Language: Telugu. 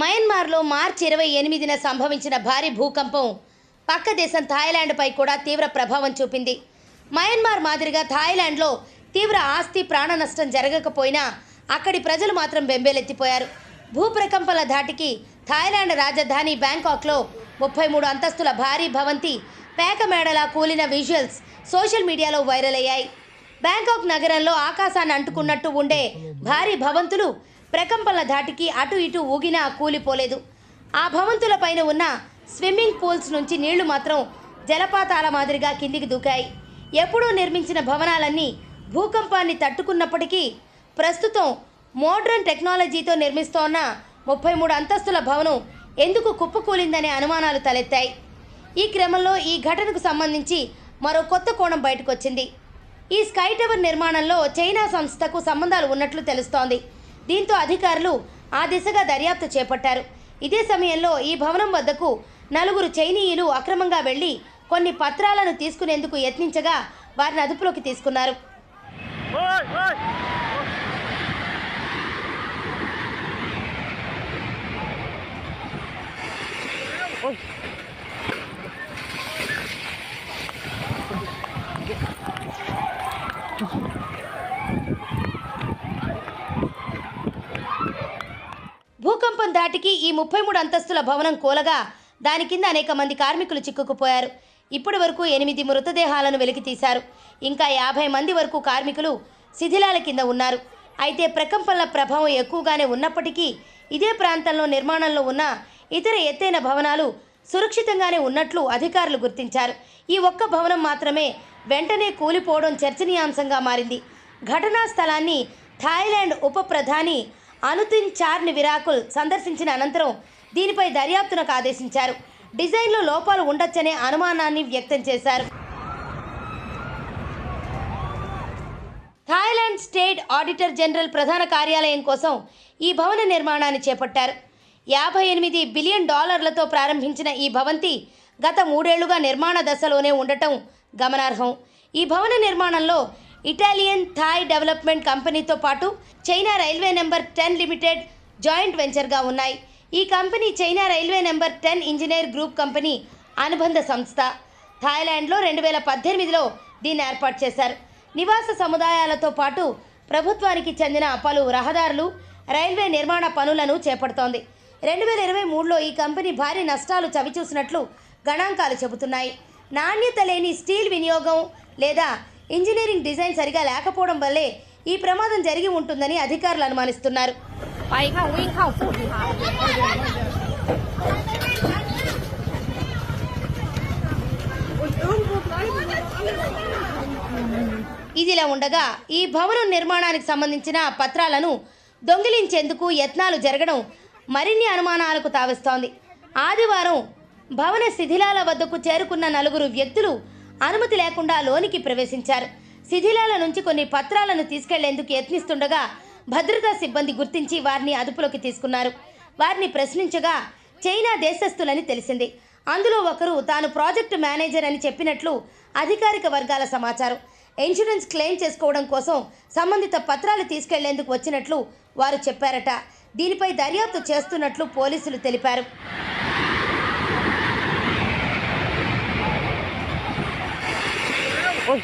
మయన్మార్లో మార్చి 28న సంభవించిన భారీ భూకంపం పక్క దేశం థాయిలాండ్పై కూడా తీవ్ర ప్రభావం చూపింది. మయన్మార్ మాదిరిగా థాయిలాండ్లో తీవ్ర ఆస్తి ప్రాణ నష్టం జరగకపోయినా అక్కడి ప్రజలు మాత్రం బెంబేలెత్తిపోయారు. భూప్రకంపనల ధాటికి థాయిలాండ్ రాజధాని బ్యాంకాక్లో 33 అంతస్తుల భారీ భవంతి పేకమేడలా కూలిన విజువల్స్ సోషల్ మీడియాలో వైరల్ అయ్యాయి. బ్యాంకాక్ నగరంలో ఆకాశాన్ని అంటుకున్నట్టు ఉండే భారీ భవంతులు ప్రకంపనల ధాటికి అటు ఇటు ఊగినా కూలిపోలేదు. ఆ భవంతుల పైన ఉన్న స్విమ్మింగ్ పూల్స్ నుంచి నీళ్లు మాత్రం జలపాతాల మాదిరిగా కిందికి దూకాయి. ఎప్పుడూ నిర్మించిన భవనాలన్నీ భూకంపాన్ని తట్టుకున్నప్పటికీ ప్రస్తుతం మోడ్రన్ టెక్నాలజీతో నిర్మిస్తోన్న 33 అంతస్తుల భవనం ఎందుకు కుప్పకూలిందనే అనుమానాలు తలెత్తాయి. ఈ క్రమంలో ఈ ఘటనకు సంబంధించి మరో కొత్త కోణం బయటకు వచ్చింది. ఈ స్కై టవర్ నిర్మాణంలో చైనా సంస్థకు సంబంధాలు ఉన్నట్లు తెలుస్తోంది. దీంతో అధికారులు ఆ దిశగా దర్యాప్తు చేపట్టారు. ఇదే సమయంలో ఈ భవనం వద్దకు 4 చైనీయులు అక్రమంగా వెళ్లి కొన్ని పత్రాలను తీసుకునేందుకు యత్నించగా వారిని అదుపులోకి తీసుకున్నారు. భూకంపం ధాటికి ఈ 33 అంతస్తుల భవనం కూలగా దాని కింద అనేక మంది కార్మికులు చిక్కుకుపోయారు. ఇప్పటి వరకు 8 మృతదేహాలను వెలికితీశారు. ఇంకా 50 మంది వరకు కార్మికులు శిథిలాల కింద ఉన్నారు. అయితే ప్రకంపనల ప్రభావం ఎక్కువగానే ఉన్నప్పటికీ ఇదే ప్రాంతంలో నిర్మాణంలో ఉన్న ఇతర ఎత్తైన భవనాలు సురక్షితంగానే ఉన్నట్లు అధికారులు గుర్తించారు. ఈ ఒక్క భవనం మాత్రమే వెంటనే కూలిపోవడం చర్చనీయాంశంగా మారింది. ఘటనా స్థలాన్ని థాయిలాండ్ ఉప ప్రధాని అనుతిన్ చార్నివిరాకుల్ సందర్శించిన అనంతరం దీనిపై దర్యాప్తునకు ఆదేశించారు. డిజైన్లో లోపాలు ఉండొచ్చనే అనుమానాన్ని వ్యక్తం చేశారు. థాయిలాండ్ స్టేట్ ఆడిటర్ జనరల్ ప్రధాన కార్యాలయం కోసం ఈ భవన నిర్మాణాన్ని చేపట్టారు. $58 బిలియన్ ప్రారంభించిన ఈ భవంతి గత 3 ఏళ్లుగా నిర్మాణ దశలోనే ఉండటం గమనార్హం. ఈ భవన నిర్మాణంలో ఇటాలియన్ థాయ్ డెవలప్మెంట్ కంపెనీతో పాటు China railway number 10 limited joint వెంచర్గా ఉన్నాయి. ఈ company China railway number 10 engineer group company అనుబంధ సంస్థ. థాయిలాండ్లో 2018లో దీన్ని ఏర్పాటు చేశారు. నివాస సముదాయాలతో పాటు ప్రభుత్వానికి చెందిన పలు రహదారులు, రైల్వే నిర్మాణ పనులను చేపడుతోంది. 2023లో ఈ కంపెనీ భారీ నష్టాలు చవిచూసినట్లు గణాంకాలు చెబుతున్నాయి. నాణ్యత లేని స్టీల్ వినియోగం లేదా ఇంజనీరింగ్ డిజైన్ సరిగా లేకపోవడం వల్లే ఈ ప్రమాదం జరిగి ఉంటుందని అధికారులు అనుమానిస్తున్నారు. ఇదిలా ఉండగా ఈ భవనం నిర్మాణానికి సంబంధించిన పత్రాలను దొంగిలించేందుకు యత్నాలు జరగడం మరిన్ని అనుమానాలకు తావిస్తోంది. ఆదివారం భవన శిథిలాల వద్దకు చేరుకున్న 4 వ్యక్తులు అనుమతి లేకుండా లోనికి ప్రవేశించారు. శిథిలాల నుంచి కొన్ని పత్రాలను తీసుకెళ్లేందుకు యత్నిస్తుండగా భద్రతా సిబ్బంది గుర్తించి వారిని అదుపులోకి తీసుకున్నారు. వారిని ప్రశ్నించగా చైనా దేశస్థులని తెలిసింది. అందులో ఒకరు తాను ప్రాజెక్టు మేనేజర్ అని చెప్పినట్లు అధికారిక వర్గాల సమాచారం. ఇన్సూరెన్స్ క్లెయిమ్ చేసుకోవడం కోసం సంబంధిత పత్రాలు తీసుకెళ్లేందుకు వచ్చినట్లు వారు చెప్పారట. దీనిపై దర్యాప్తు చేస్తున్నట్లు పోలీసులు తెలిపారు. Oy.